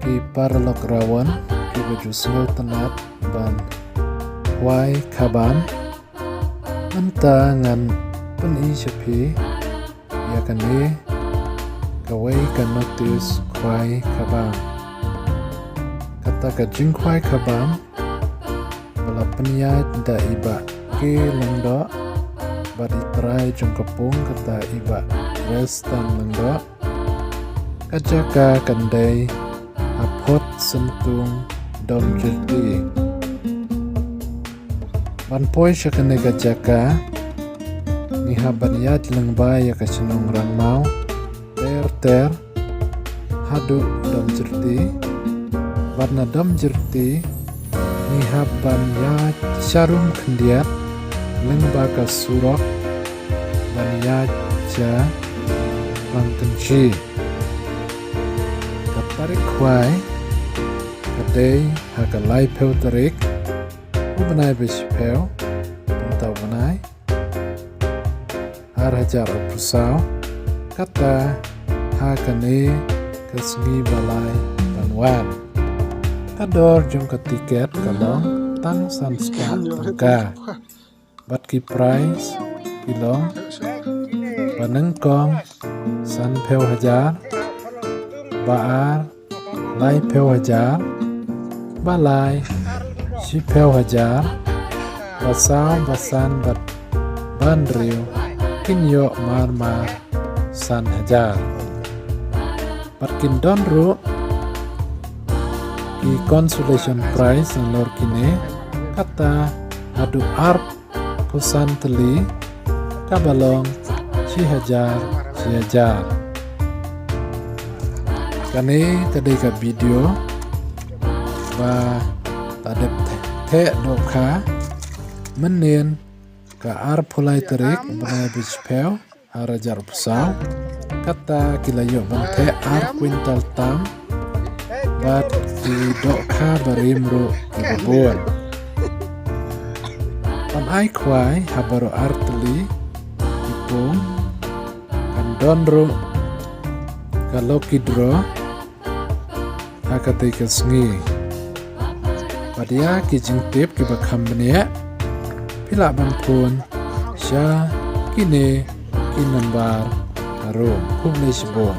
ki paralok rawan ki baju singau tenat ban wai kaban anta ngan pen I sepi ya kan ni kawai kan notice kwai kabam kata ka jing kwai kabam bala peniat da iba ke lengdo badi trai jong kepung kata iba restan lengdo kajaka kandai apot sentung dom jerti ban poi syakane kajaka ni haban yat lengba ya kasenong rang mau ter hadu dom jerti warna dom jerti ni haban yat syarum kendiat lengba ka surok ban yat ja lang tenci tarik kwai kadai hakalai peu tarik ubenai besipeu pentau benai har hajar pusau kata hakane kesngi balai banwan kador jom ke tiket kalong tang san spat tangka bat ki price kilong panengkong san peu hajar baar lai peu hajar balai si peu hajar basau basan bat bandriu kinyo mar san hajar patkin donru ki consolation prize lor kine kata adu arp kusan teli kabalong si hajar kane tadi ka video ba tadep te doka menin ka ar pulai terik bana bispel harajar pusau kata kilayo bante ar kwintal tam bat di doka barimru ibubun pan ai kwai habaro arteli ipung kandonru kaloki dro hakate kesngi padia kijing tip ki bakam benia pila bampun sya kine kinambar harum kubne sibon